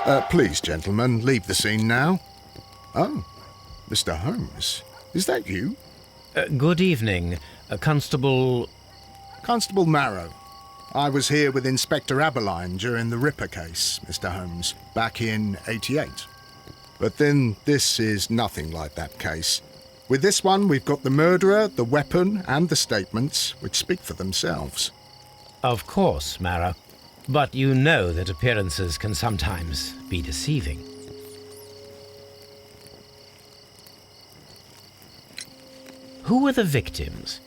Please, gentlemen, leave the scene now. Oh, Mr. Holmes, is that you? Good evening, Constable... Constable Marrow. I was here with Inspector Aberline during the Ripper case, Mr. Holmes, back in '88. But then this is nothing like that case. With this one, we've got the murderer, the weapon, and the statements, which speak for themselves. Of course, Marrow. But you know that appearances can sometimes be deceiving. Who were the victims?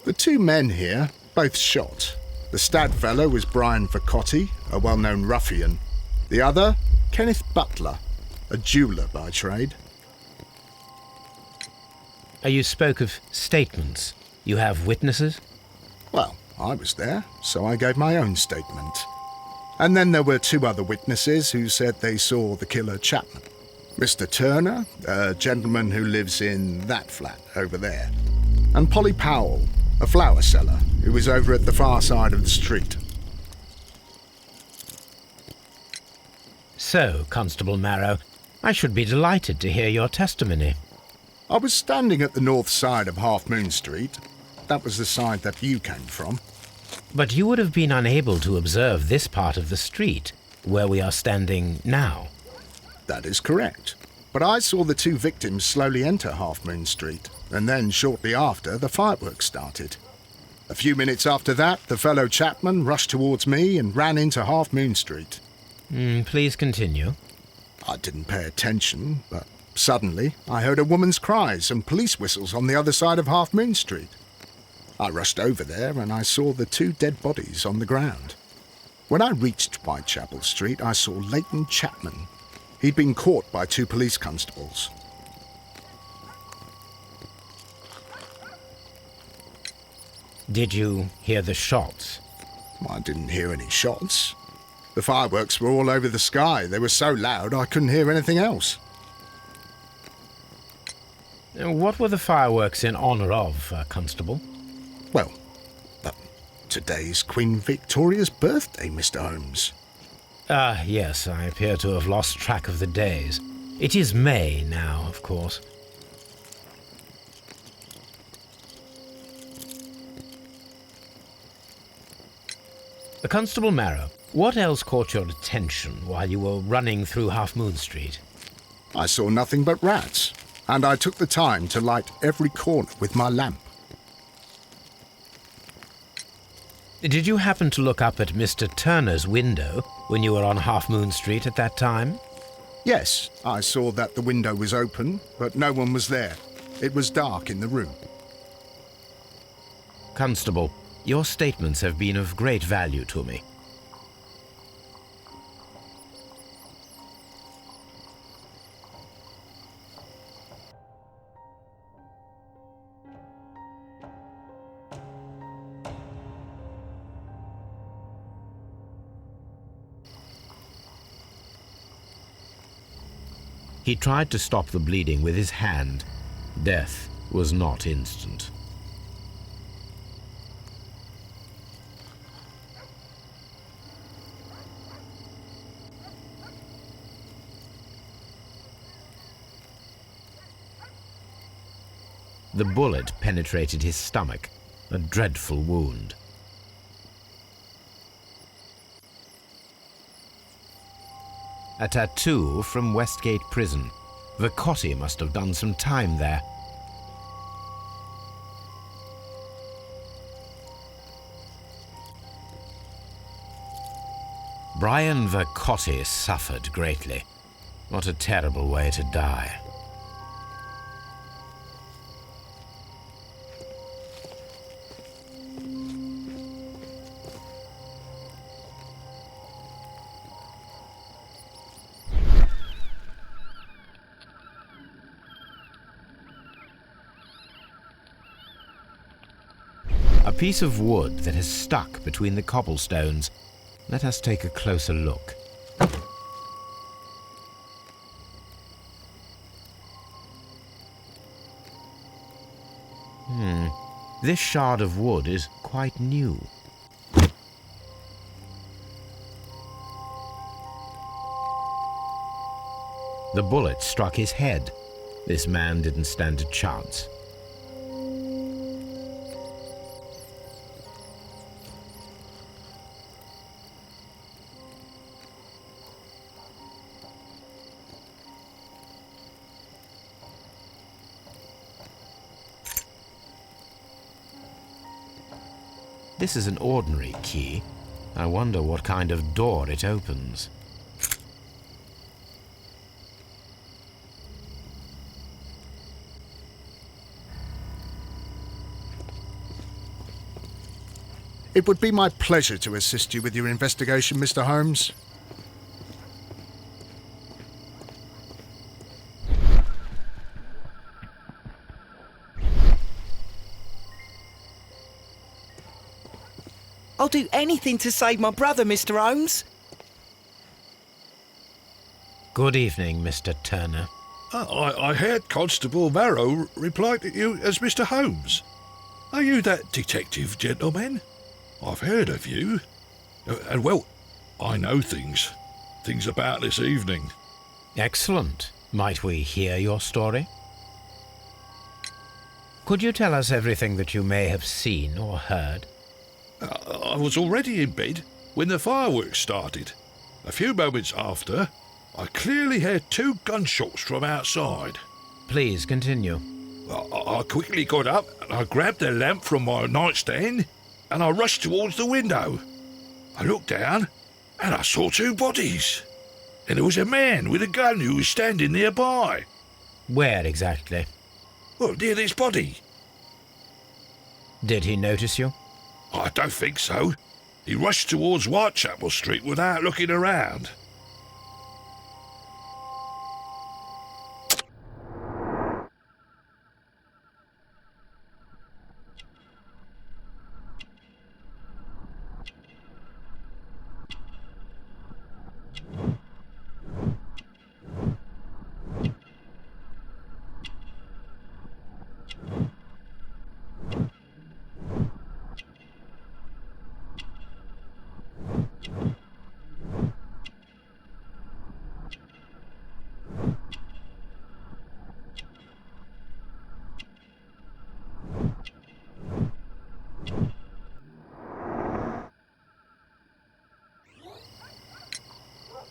The two men here, both shot. The stab fellow was Brian Vercotti, a well-known ruffian. The other, Kenneth Butler, a jeweller by trade. You spoke of statements. You have witnesses? Well, I was there, so I gave my own statement. And then there were two other witnesses who said they saw the killer Chapman. Mr. Turner, a gentleman who lives in that flat over there. And Polly Powell, a flower seller, who was over at the far side of the street. So, Constable Marrow, I should be delighted to hear your testimony. I was standing at the north side of Half Moon Street. That was the side that you came from. But you would have been unable to observe this part of the street, where we are standing now. That is correct. But I saw the two victims slowly enter Half Moon Street, and then shortly after, the fireworks started. A few minutes after that, the fellow Chapman rushed towards me and ran into Half Moon Street. Please continue. I didn't pay attention, but suddenly I heard a woman's cries and police whistles on the other side of Half Moon Street. I rushed over there and I saw the two dead bodies on the ground. When I reached Whitechapel Street, I saw Leighton Chapman. He'd been caught by two police constables. Did you hear the shots? I didn't hear any shots. The fireworks were all over the sky. They were so loud I couldn't hear anything else. What were the fireworks in honour of, Constable? Well, today's Queen Victoria's birthday, Mr. Holmes. Yes, I appear to have lost track of the days. It is May now, of course. Constable Marrow, what else caught your attention while you were running through Half Moon Street? I saw nothing but rats, and I took the time to light every corner with my lamp. Did you happen to look up at Mr. Turner's window when you were on Half Moon Street at that time? Yes, I saw that the window was open, but no one was there. It was dark in the room. Constable, your statements have been of great value to me. He tried to stop the bleeding with his hand. Death was not instant. The bullet penetrated his stomach, a dreadful wound. A tattoo from Westgate Prison. Vercotti must have done some time there. Brian Vercotti suffered greatly. What a terrible way to die. A piece of wood that has stuck between the cobblestones. Let us take a closer look. This shard of wood is quite new. The bullet struck his head. This man didn't stand a chance. This is an ordinary key. I wonder what kind of door it opens. It would be my pleasure to assist you with your investigation, Mr. Holmes. I'll do anything to save my brother, Mr. Holmes. Good evening, Mr. Turner. I heard Constable Marrow reply to you as Mr. Holmes. Are you that detective, gentleman? I've heard of you. And, well, I know things about this evening. Excellent. Might we hear your story? Could you tell us everything that you may have seen or heard? I was already in bed when the fireworks started. A few moments after, I clearly heard 2 gunshots from outside. Please continue. I quickly got up and I grabbed the lamp from my nightstand and I rushed towards the window. I looked down and I saw 2 bodies. And there was a man with a gun who was standing nearby. Where exactly? Well, near this body. Did he notice you? I don't think so. He rushed towards Whitechapel Street without looking around.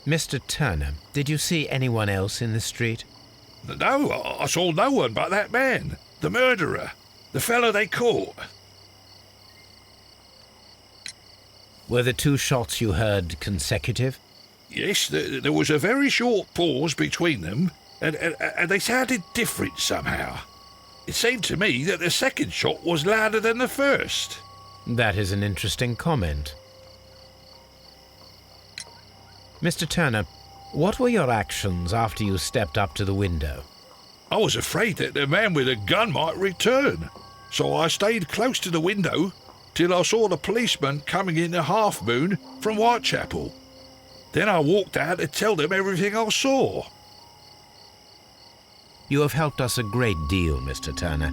Mr. Turner, did you see anyone else in the street? No, I saw no one but that man, the murderer, the fellow they caught. Were the 2 shots you heard consecutive? Yes, there was a very short pause between them, and they sounded different somehow. It seemed to me that the second shot was louder than the first. That is an interesting comment. Mr. Turner, what were your actions after you stepped up to the window? I was afraid that the man with a gun might return, so I stayed close to the window till I saw the policeman coming in the Half Moon from Whitechapel. Then I walked out to tell them everything I saw. You have helped us a great deal, Mr. Turner.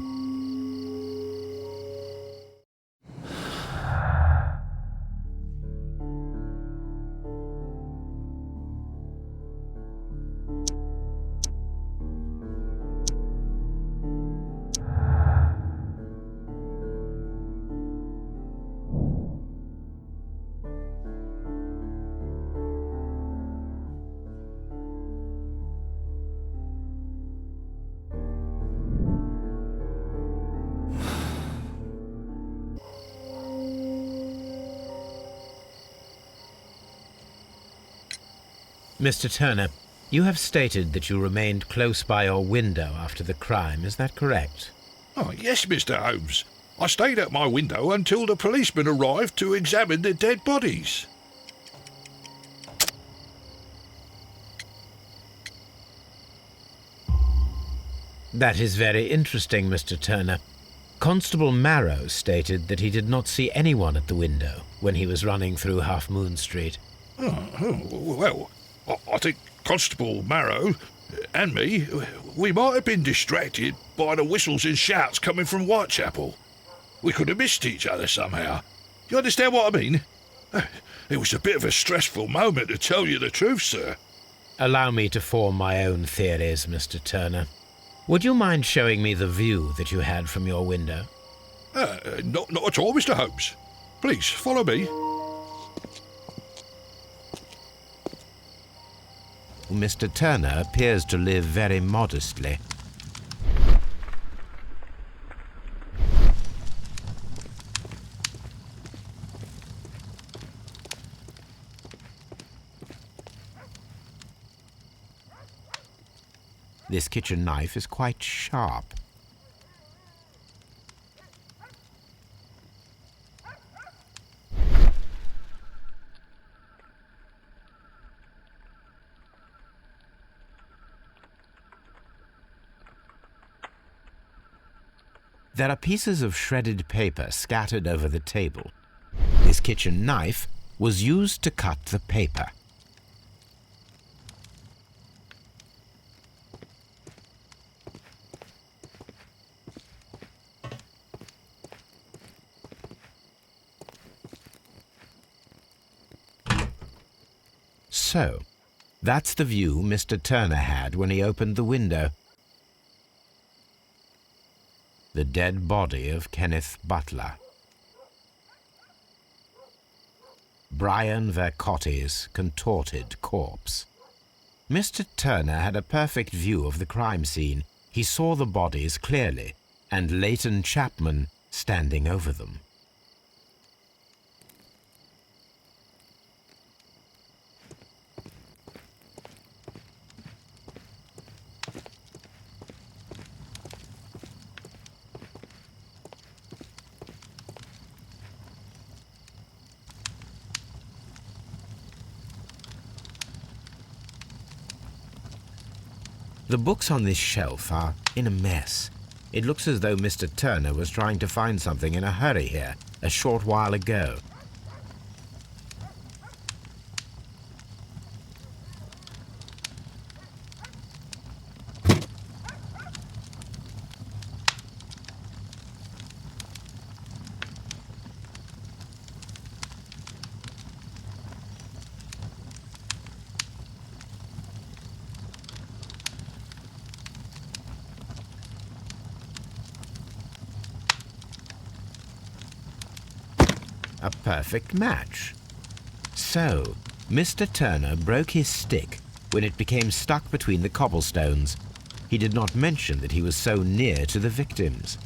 Mr. Turner, you have stated that you remained close by your window after the crime, is that correct? Oh, yes, Mr. Holmes. I stayed at my window until the policeman arrived to examine the dead bodies. That is very interesting, Mr. Turner. Constable Marrow stated that he did not see anyone at the window when he was running through Half Moon Street. Well, I think Constable Marrow and me, we might have been distracted by the whistles and shouts coming from Whitechapel. We could have missed each other somehow. You understand what I mean? It was a bit of a stressful moment, to tell you the truth, sir. Allow me to form my own theories, Mr. Turner. Would you mind showing me the view that you had from your window? Not at all, Mr. Holmes. Please, follow me. Mr. Turner appears to live very modestly. This kitchen knife is quite sharp. There are pieces of shredded paper scattered over the table. This kitchen knife was used to cut the paper. So, that's the view Mr. Turner had when he opened the window. The dead body of Kenneth Butler. Brian Vercotti's contorted corpse. Mr. Turner had a perfect view of the crime scene. He saw the bodies clearly, and Leighton Chapman standing over them. The books on this shelf are in a mess. It looks as though Mr. Turner was trying to find something in a hurry here a short while ago. A perfect match. So, Mr. Turner broke his stick when it became stuck between the cobblestones. He did not mention that he was so near to the victims.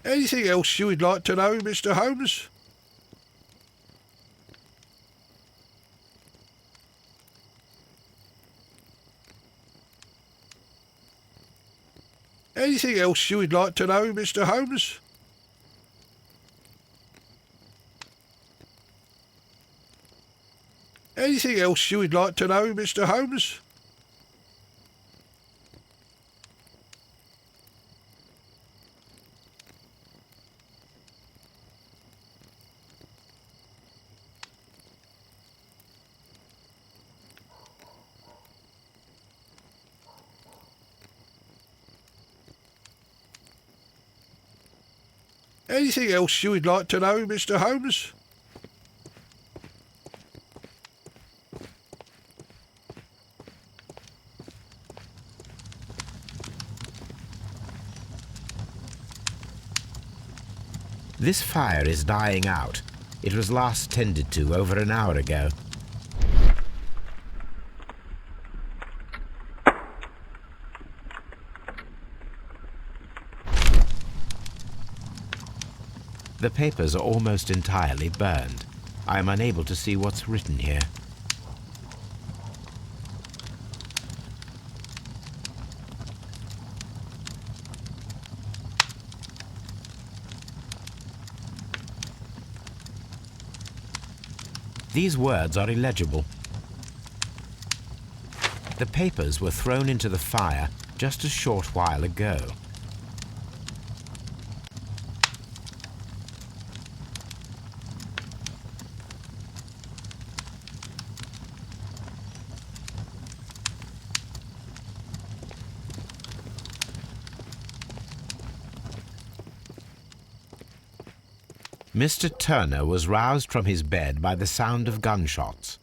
Anything else you would like to know, Mr. Holmes? Anything else you would like to know, Mr. Holmes? Anything else you would like to know, Mr. Holmes? Anything else you would like to know, Mr. Holmes? This fire is dying out. It was last tended to over an hour ago. The papers are almost entirely burned. I am unable to see what's written here. These words are illegible. The papers were thrown into the fire just a short while ago. Mr. Turner was roused from his bed by the sound of gunshots.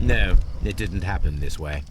No, it didn't happen this way.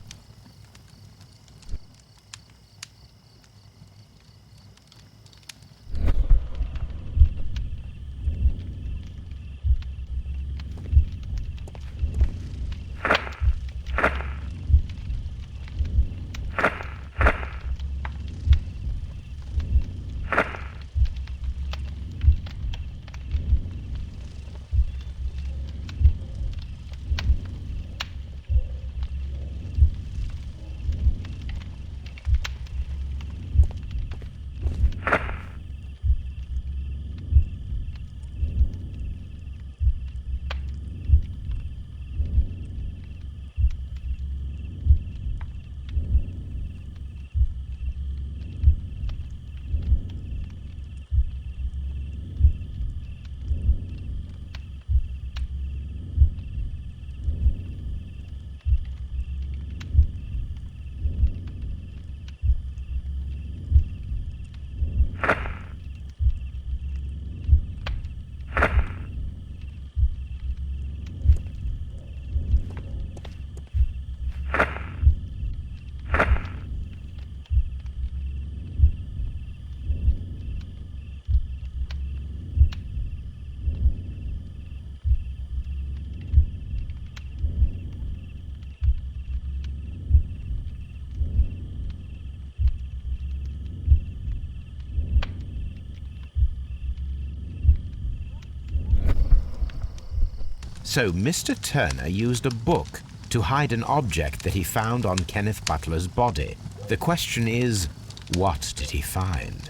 So Mr. Turner used a book to hide an object that he found on Kenneth Butler's body. The question is, what did he find?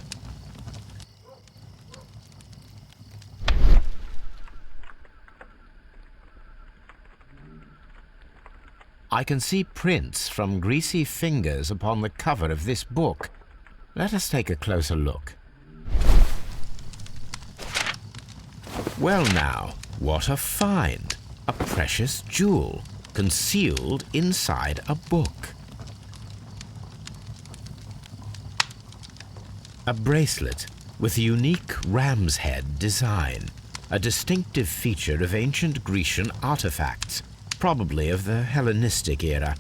I can see prints from greasy fingers upon the cover of this book. Let us take a closer look. Well now, what a find! A precious jewel, concealed inside a book. A bracelet with a unique ram's head design, a distinctive feature of ancient Grecian artifacts, probably of the Hellenistic era.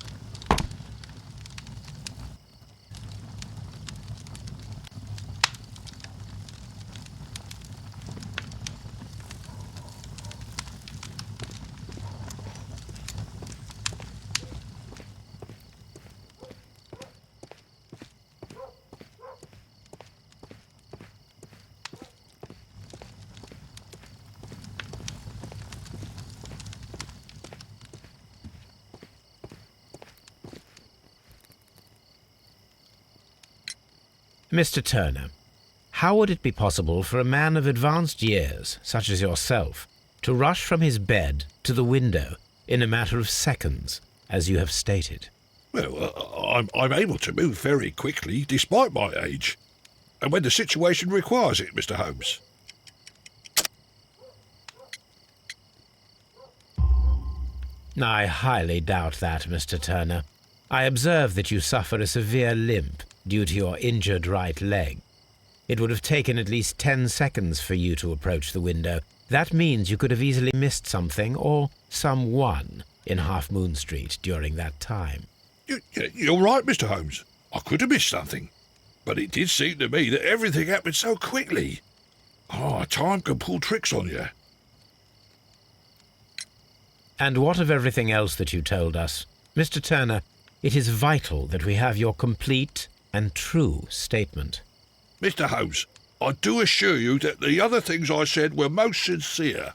Mr. Turner, how would it be possible for a man of advanced years, such as yourself, to rush from his bed to the window in a matter of seconds, as you have stated? Well, I'm able to move very quickly, despite my age. And when the situation requires it, Mr. Holmes. I highly doubt that, Mr. Turner. I observe that you suffer a severe limp due to your injured right leg. It would have taken at least 10 seconds for you to approach the window. That means you could have easily missed something or someone in Half Moon Street during that time. You're right, Mr. Holmes. I could have missed something. But it did seem to me that everything happened so quickly. Time can pull tricks on you. And what of everything else that you told us? Mr. Turner, it is vital that we have your complete and true statement. Mr. Holmes, I do assure you that the other things I said were most sincere.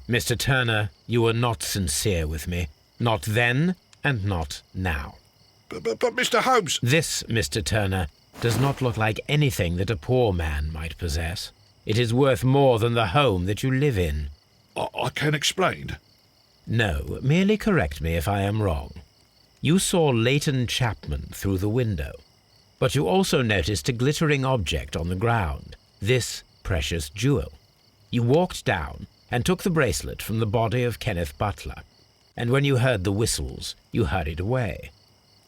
Mr. Turner, you were not sincere with me. Not then and not now. But Mr. Holmes... This, Mr. Turner, does not look like anything that a poor man might possess. It is worth more than the home that you live in. I can explain. No, merely correct me if I am wrong. You saw Leighton Chapman through the window, but you also noticed a glittering object on the ground, this precious jewel. You walked down and took the bracelet from the body of Kenneth Butler, and when you heard the whistles, you hurried away.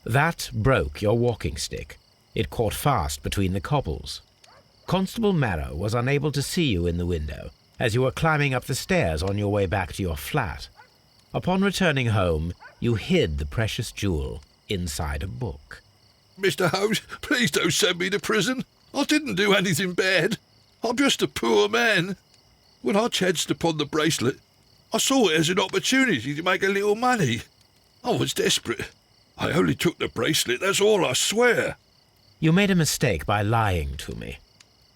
That broke your walking stick. It caught fast between the cobbles. Constable Marrow was unable to see you in the window as you were climbing up the stairs on your way back to your flat. Upon returning home, you hid the precious jewel inside a book. Mr. Holmes, please don't send me to prison. I didn't do anything bad. I'm just a poor man. When I chanced upon the bracelet, I saw it as an opportunity to make a little money. I was desperate. I only took the bracelet, that's all, I swear. You made a mistake by lying to me.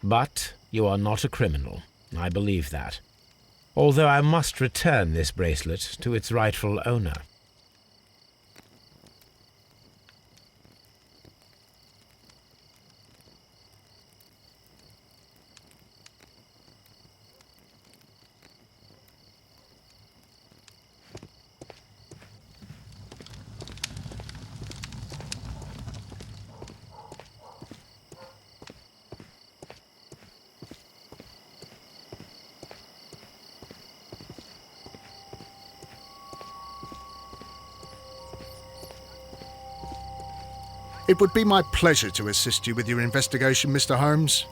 But you are not a criminal. I believe that. Although I must return this bracelet to its rightful owner. It would be my pleasure to assist you with your investigation, Mr. Holmes.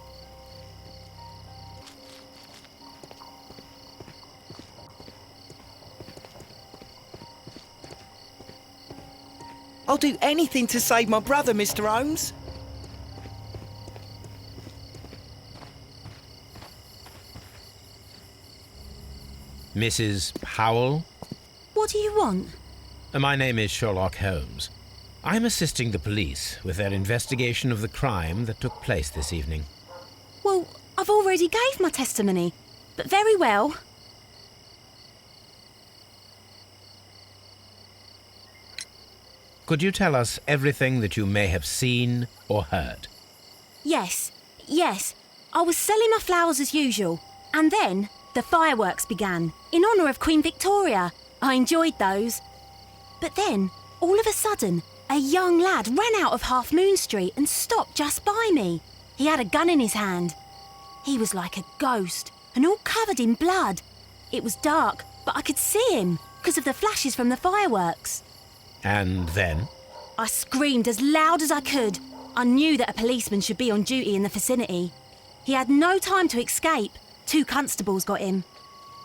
I'll do anything to save my brother, Mr. Holmes. Mrs. Howell? What do you want? My name is Sherlock Holmes. I'm assisting the police with their investigation of the crime that took place this evening. Well, I've already gave my testimony, but very well. Could you tell us everything that you may have seen or heard? Yes. I was selling my flowers as usual, and then the fireworks began, in honour of Queen Victoria. I enjoyed those. But then, all of a sudden, a young lad ran out of Half Moon Street and stopped just by me. He had a gun in his hand. He was like a ghost, and all covered in blood. It was dark, but I could see him, because of the flashes from the fireworks. And then? I screamed as loud as I could. I knew that a policeman should be on duty in the vicinity. He had no time to escape. 2 constables got him.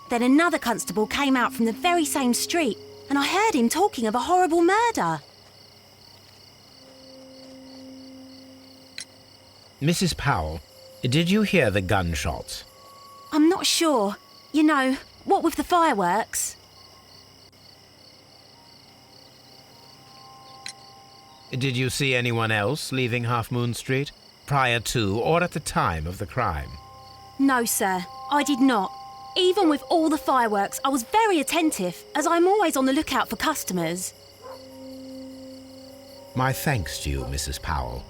Then another constable came out from the very same street, and I heard him talking of a horrible murder. Mrs. Powell, did you hear the gunshots? I'm not sure. You know, what with the fireworks? Did you see anyone else leaving Half Moon Street prior to or at the time of the crime? No, sir, I did not. Even with all the fireworks, I was very attentive, as I'm always on the lookout for customers. My thanks to you, Mrs. Powell.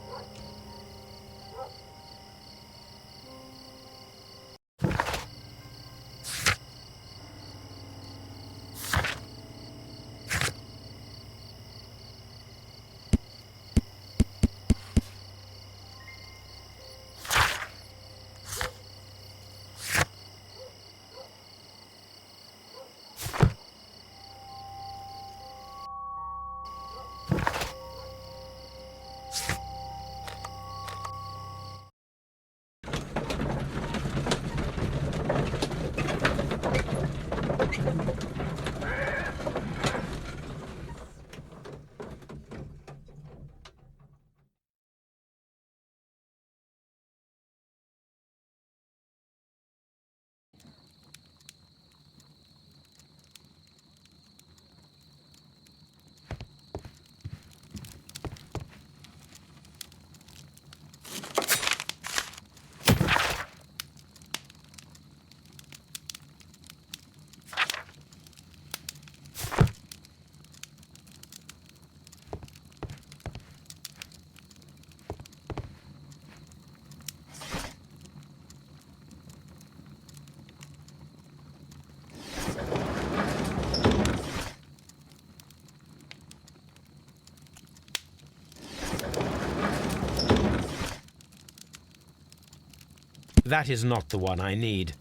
That is not the one I need.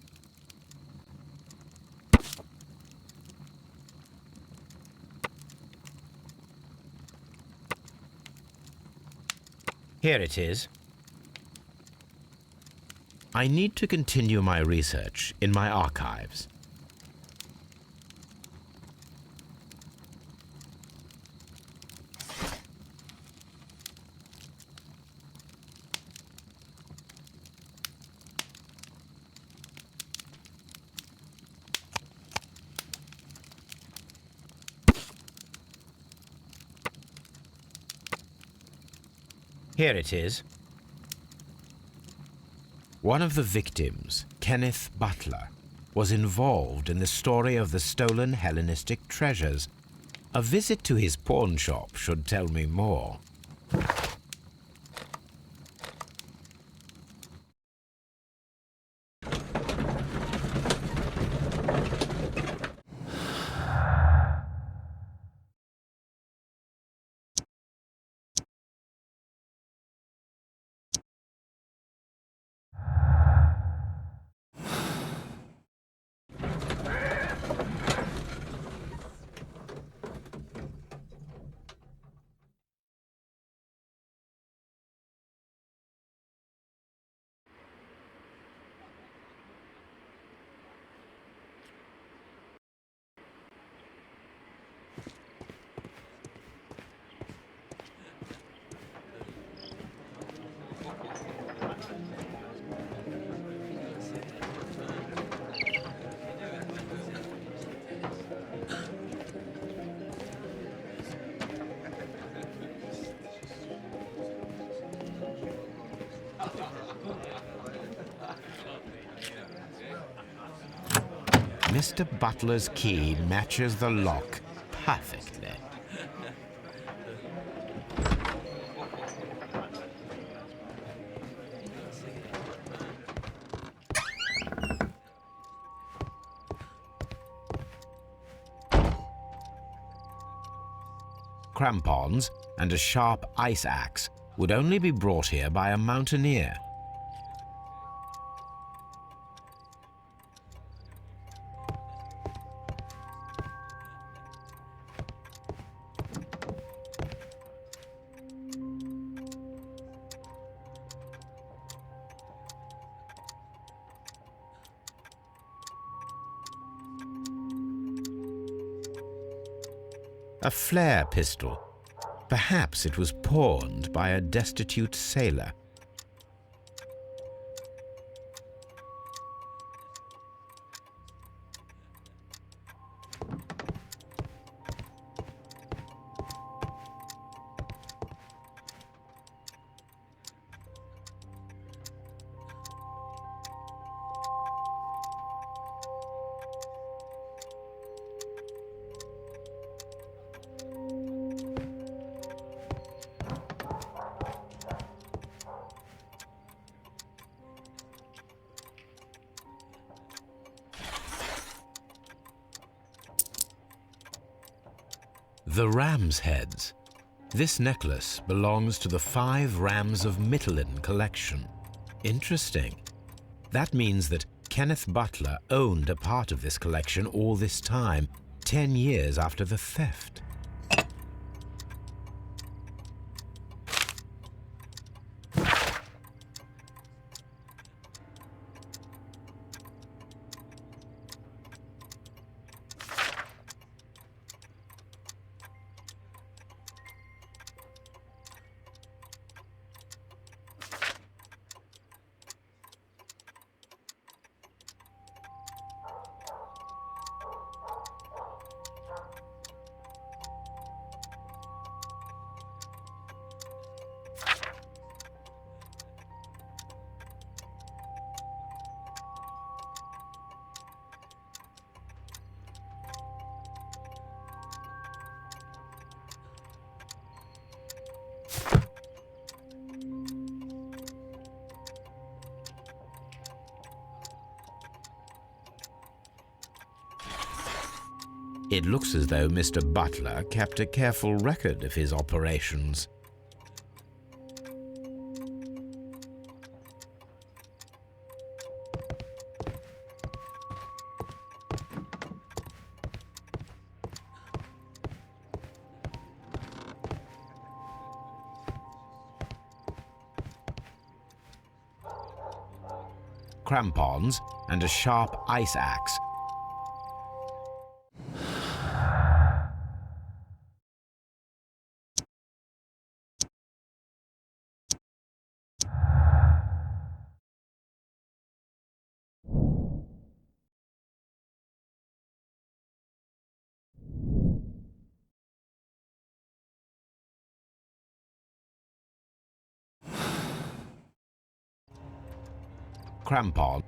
Here it is. I need to continue my research in my archives. Here it is. One of the victims, Kenneth Butler, was involved in the story of the stolen Hellenistic treasures. A visit to his pawn shop should tell me more. Mr. Butler's key matches the lock perfectly. Crampons and a sharp ice axe would only be brought here by a mountaineer. A flare pistol. Perhaps it was pawned by a destitute sailor. The ram's heads. This necklace belongs to the 5 Rams of Mittelin collection. Interesting. That means that Kenneth Butler owned a part of this collection all this time, 10 years after the theft. It looks as though Mr. Butler kept a careful record of his operations. Crampons and a sharp ice axe. Crampon.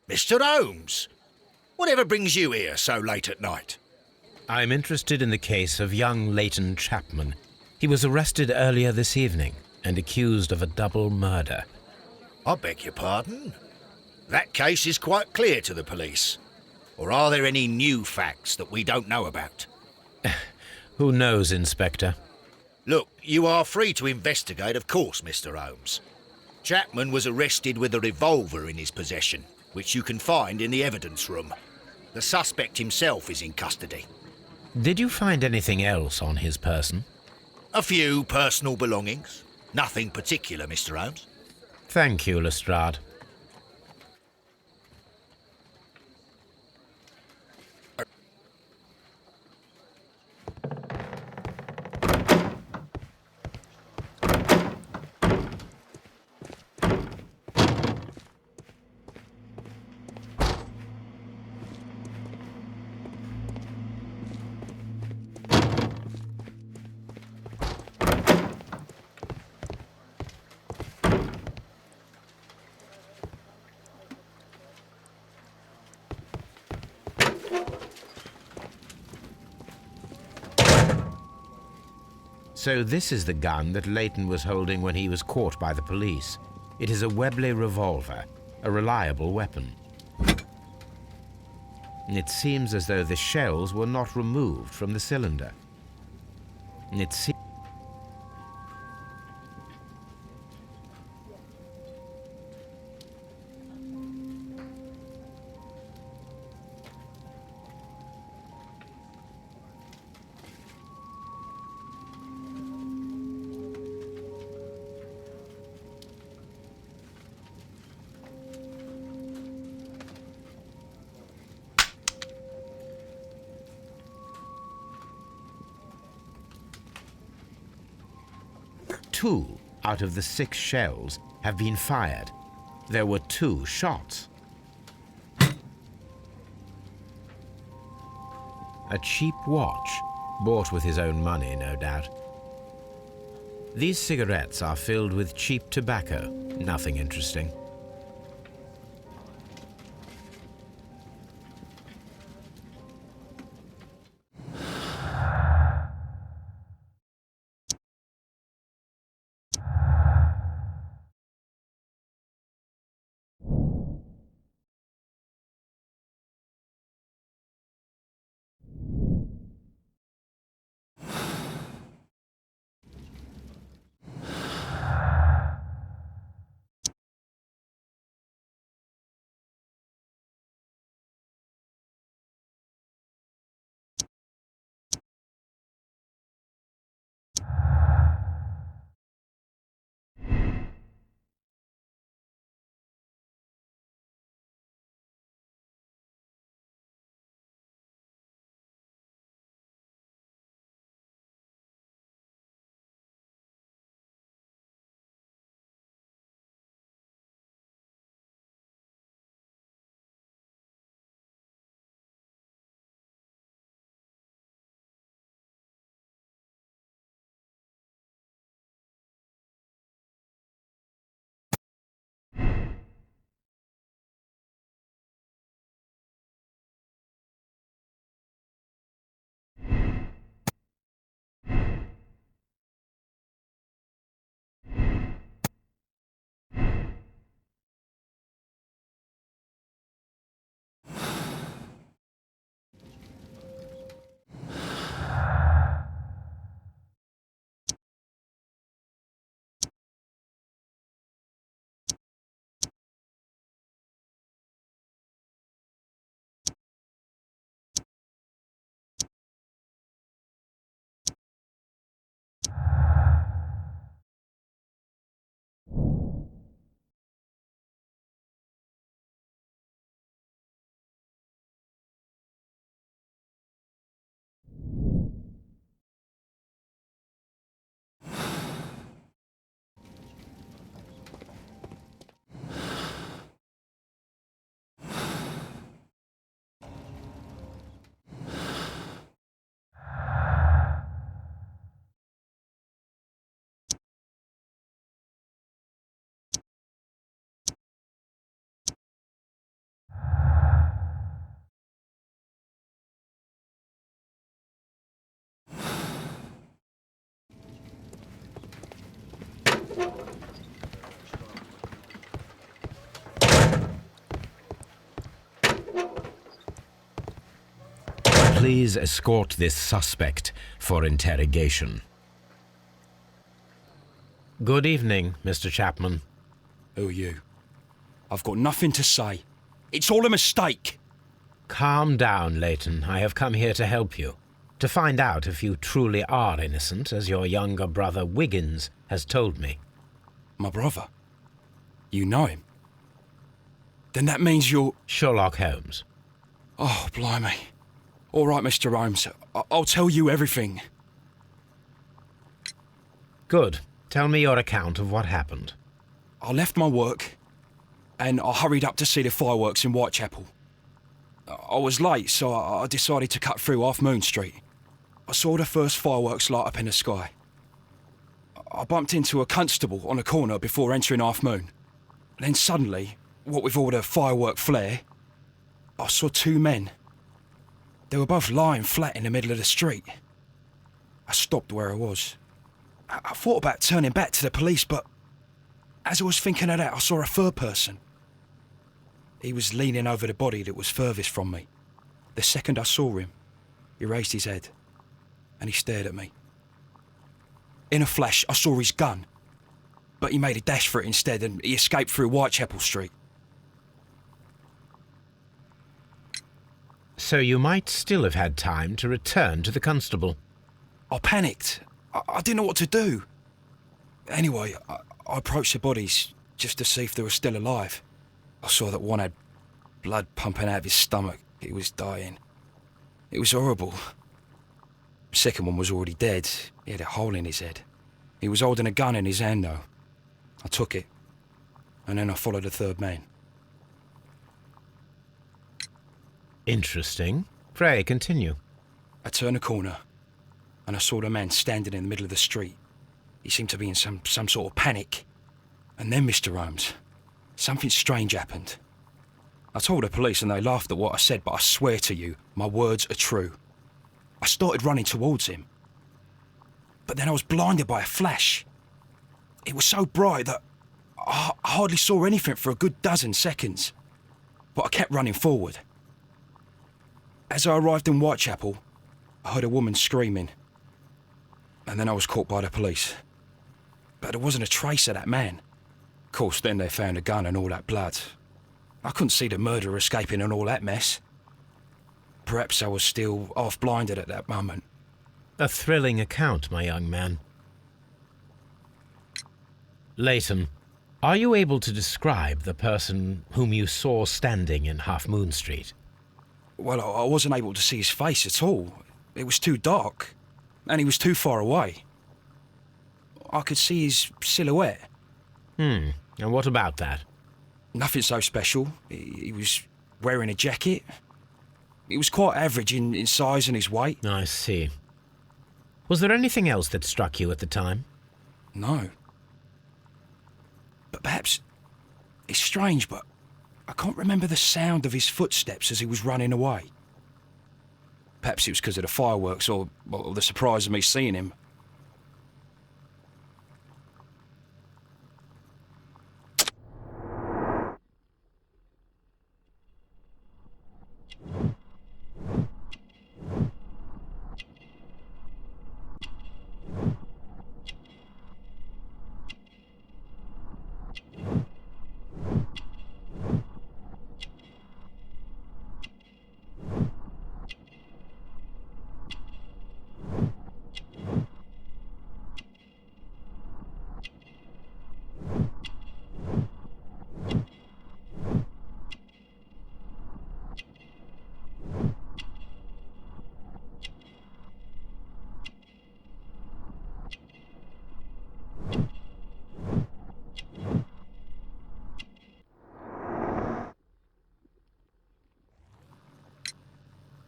Mr. Holmes, whatever brings you here so late at night? I'm interested in the case of young Leighton Chapman. He was arrested earlier this evening and accused of a double murder. I beg your pardon? That case is quite clear to the police. Or are there any new facts that we don't know about? Who knows, Inspector? Look, you are free to investigate, of course, Mr. Holmes. Chapman was arrested with a revolver in his possession, which you can find in the evidence room. The suspect himself is in custody. Did you find anything else on his person? A few personal belongings. Nothing particular, Mr. Holmes. Thank you, Lestrade. So this is the gun that Leighton was holding when he was caught by the police. It is a Webley revolver, a reliable weapon. It seems as though the shells were not removed from the cylinder. It seems two out of the 6 shells have been fired. There were 2 shots. A cheap watch, bought with his own money, no doubt. These cigarettes are filled with cheap tobacco, nothing interesting. Please escort this suspect for interrogation. Good evening, Mr. Chapman. Who are you? I've got nothing to say. It's all a mistake. Calm down, Leighton. I have come here to help you. To find out if you truly are innocent, as your younger brother Wiggins has told me. My brother? You know him? Then that means you're... Sherlock Holmes. Oh, blimey. All right, Mr. Holmes. I'll tell you everything. Good. Tell me your account of what happened. I left my work and I hurried up to see the fireworks in Whitechapel. I was late, so I decided to cut through Half Moon Street. I saw the first fireworks light up in the sky. I bumped into a constable on a corner before entering Half Moon. Then suddenly, what with all the firework flare, I saw two men. They were both lying flat in the middle of the street. I stopped where I was. I thought about turning back to the police, but as I was thinking of that, I saw a third person. He was leaning over the body that was furthest from me. The second I saw him, he raised his head and he stared at me. In a flash, I saw his gun, but he made a dash for it instead and he escaped through Whitechapel Street. So you might still have had time to return to the constable. I panicked. I didn't know what to do. Anyway, I approached the bodies just to see if they were still alive. I saw that one had blood pumping out of his stomach. He was dying. It was horrible. The second one was already dead. He had a hole in his head. He was holding a gun in his hand, though. I took it, and then I followed the third man. Interesting. Pray, continue. I turned a corner, and I saw the man standing in the middle of the street. He seemed to be in some sort of panic. And then, Mr. Holmes, something strange happened. I told the police and they laughed at what I said, but I swear to you, my words are true. I started running towards him. But then I was blinded by a flash. It was so bright that I hardly saw anything for a good dozen seconds. But I kept running forward. As I arrived in Whitechapel, I heard a woman screaming. And then I was caught by the police. But there wasn't a trace of that man. Of course, then they found a gun and all that blood. I couldn't see the murderer escaping and all that mess. Perhaps I was still half-blinded at that moment. A thrilling account, my young man. Leighton, are you able to describe the person whom you saw standing in Half Moon Street? Well, I wasn't able to see his face at all. It was too dark, and he was too far away. I could see his silhouette. And what about that? Nothing so special. He was wearing a jacket. He was quite average in size and his weight. I see. Was there anything else that struck you at the time? No. But perhaps it's strange, but I can't remember the sound of his footsteps as he was running away. Perhaps it was because of the fireworks or the surprise of me seeing him.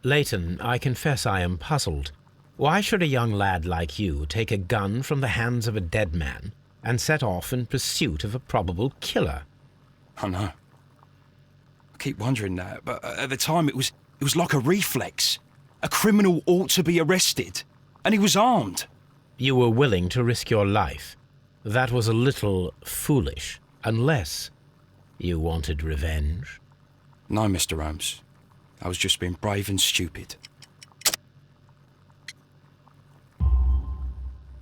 Leighton, I confess I am puzzled. Why should a young lad like you take a gun from the hands of a dead man and set off in pursuit of a probable killer? I know. I keep wondering that, but at the time it was like a reflex. A criminal ought to be arrested, and he was armed. You were willing to risk your life. That was a little foolish, unless you wanted revenge. No, Mr. Holmes. I was just being brave and stupid.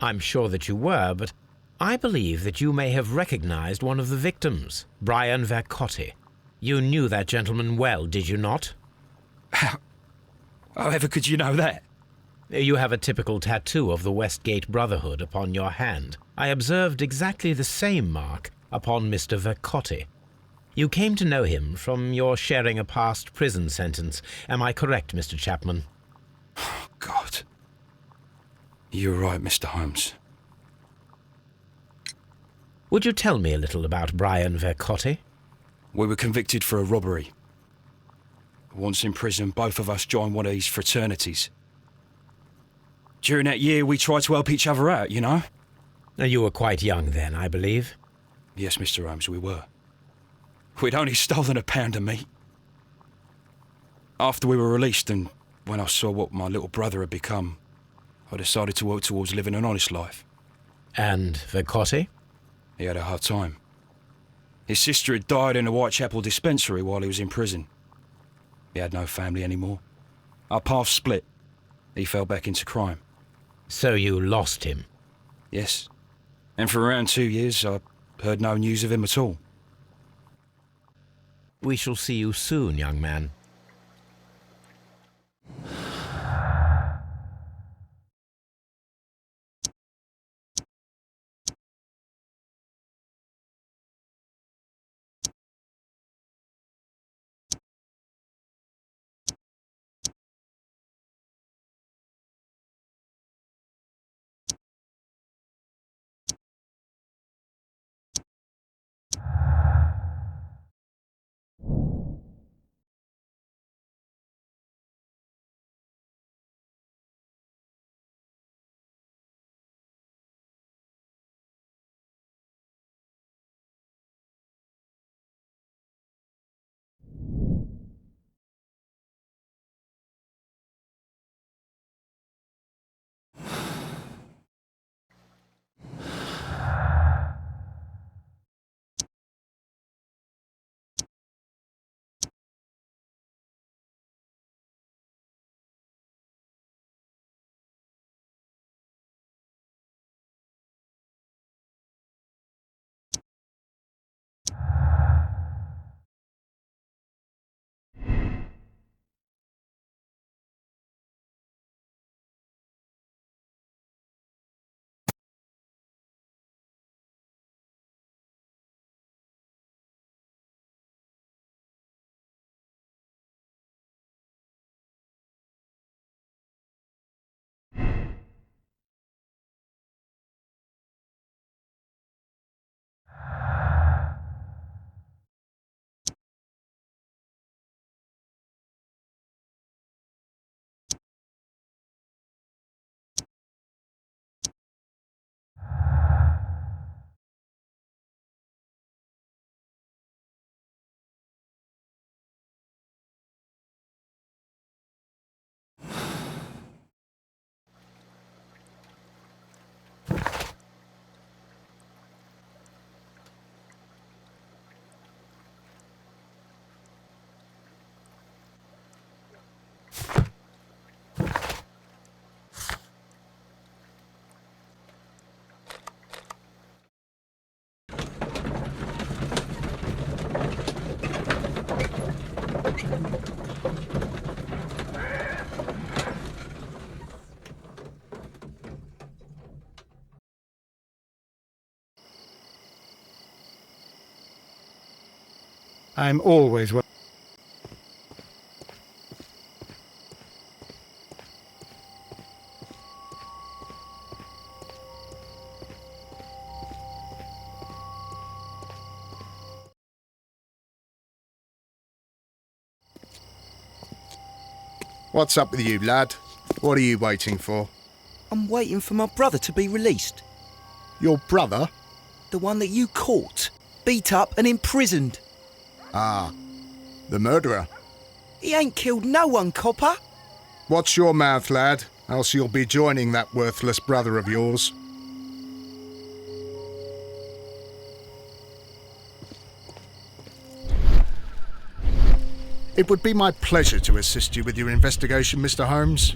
I'm sure that you were, but I believe that you may have recognized one of the victims, Brian Vercotti. You knew that gentleman well, did you not? However could you know that? You have a typical tattoo of the Westgate Brotherhood upon your hand. I observed exactly the same mark upon Mr. Vercotti. You came to know him from your sharing a past prison sentence. Am I correct, Mr. Chapman? God. You're right, Mr. Holmes. Would you tell me a little about Brian Vercotti? We were convicted for a robbery. Once in prison, both of us joined one of these fraternities. During that year, we tried to help each other out, you know? You were quite young then, I believe. Yes, Mr. Holmes, we were. We'd only stolen a pound of meat. After we were released, and when I saw what my little brother had become, I decided to work towards living an honest life. And Vercotti? He had a hard time. His sister had died in a Whitechapel dispensary while he was in prison. He had no family anymore. Our paths split. He fell back into crime. So you lost him? Yes. And for around 2 years, I heard no news of him at all. We shall see you soon, young man. I'm always well. What's up with you, lad? What are you waiting for? I'm waiting for my brother to be released. Your brother? The one that you caught, beat up and imprisoned. Ah, the murderer. He ain't killed no one, copper. Watch your mouth, lad, else you'll be joining that worthless brother of yours. It would be my pleasure to assist you with your investigation, Mr. Holmes.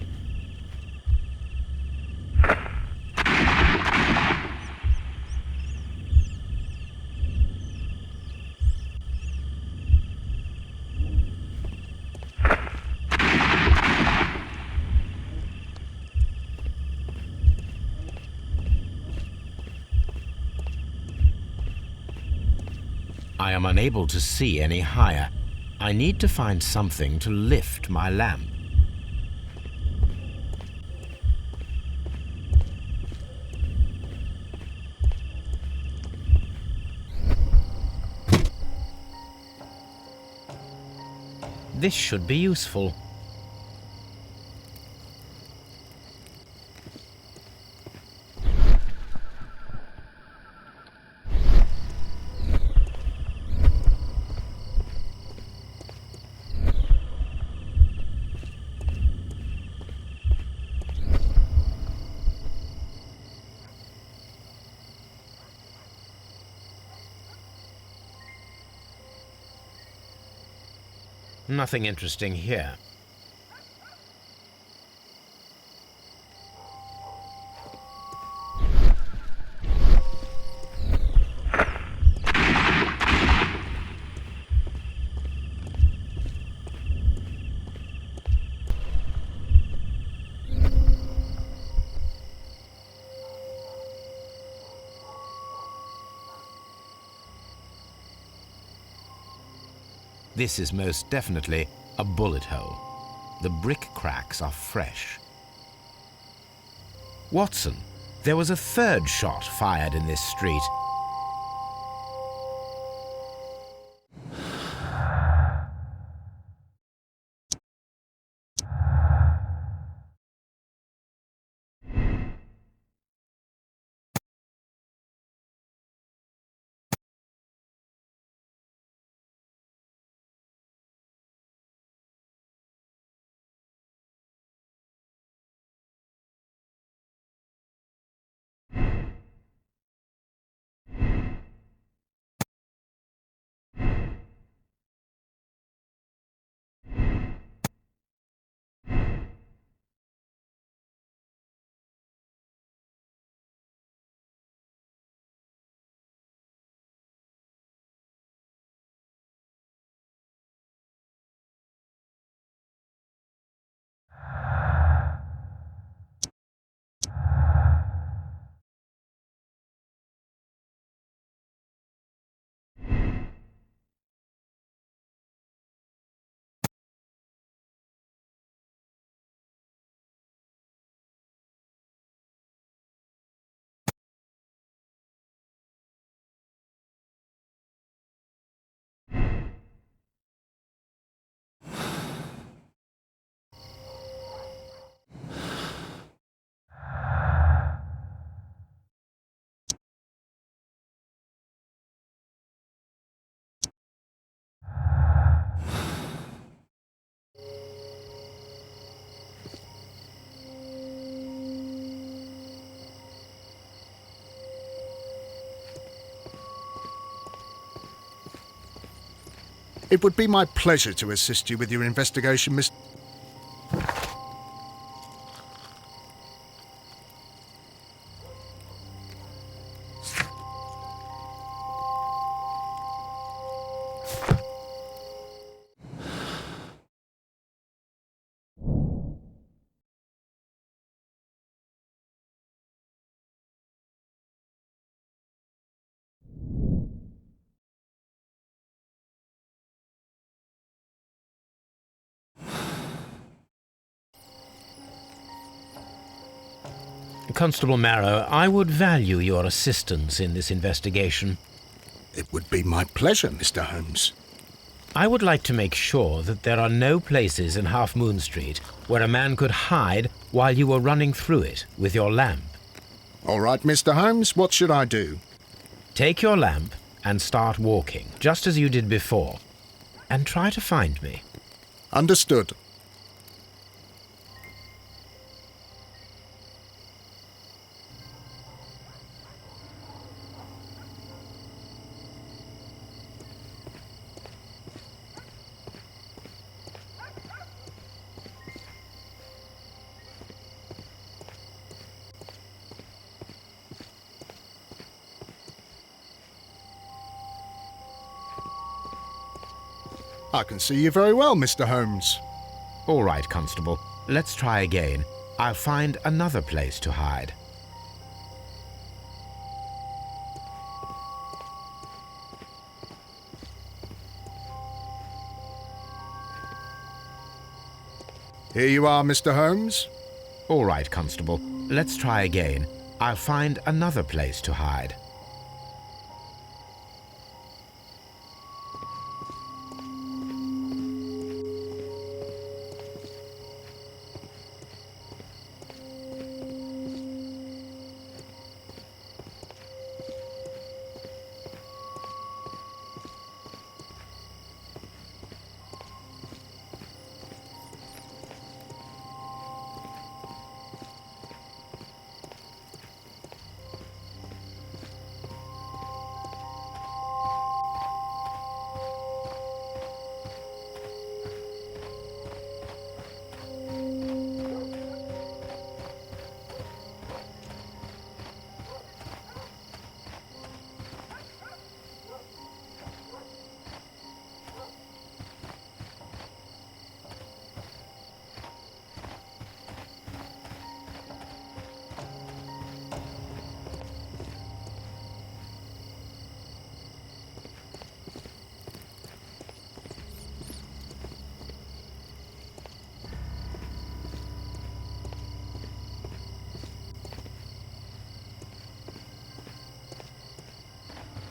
I am unable to see any higher. I need to find something to lift my lamp. This should be useful. Nothing interesting here. This is most definitely a bullet hole. The brick cracks are fresh. Watson, there was a third shot fired in this street. It would be my pleasure to assist you with your investigation, Mr. Constable Marrow, I would value your assistance in this investigation. It would be my pleasure, Mr. Holmes. I would like to make sure that there are no places in Half Moon Street where a man could hide while you were running through it with your lamp. All right, Mr. Holmes, what should I do? Take your lamp and start walking, just as you did before, and try to find me. Understood. I can see you very well, Mr. Holmes. All right, Constable. Let's try again. I'll find another place to hide. Here you are, Mr. Holmes. All right, Constable. Let's try again. I'll find another place to hide.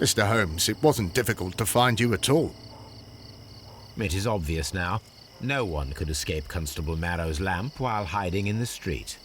Mr. Holmes, it wasn't difficult to find you at all. It is obvious now. No one could escape Constable Marrow's lamp while hiding in the street.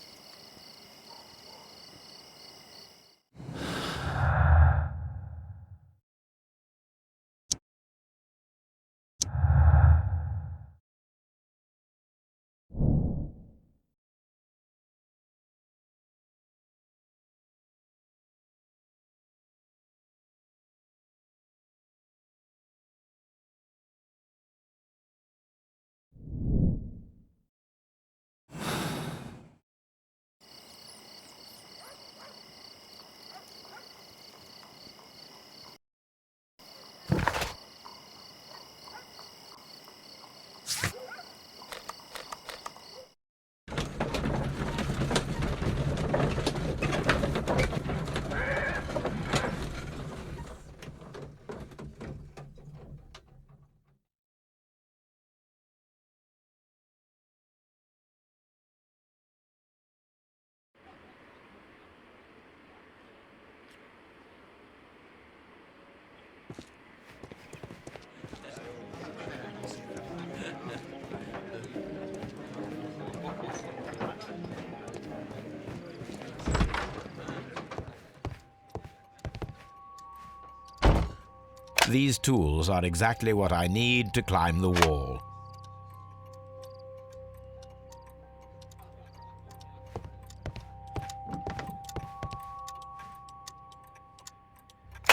These tools are exactly what I need to climb the wall.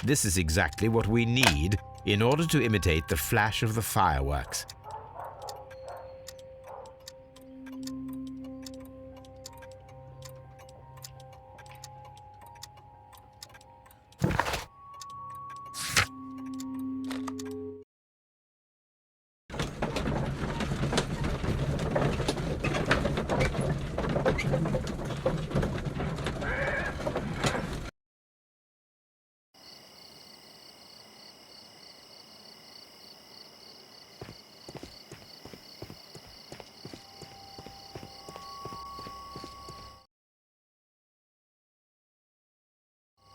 This is exactly what we need in order to imitate the flash of the fireworks.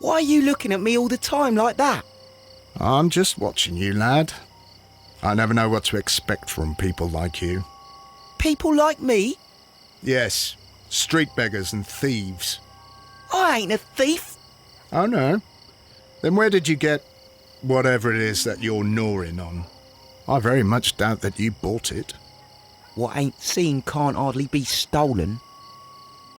Why are you looking at me all the time like that? I'm just watching you, lad. I never know what to expect from people like you. People like me? Yes, street beggars and thieves. I ain't a thief. Oh, no? Then where did you get whatever it is that you're gnawing on? I very much doubt that you bought it. What ain't seen can't hardly be stolen.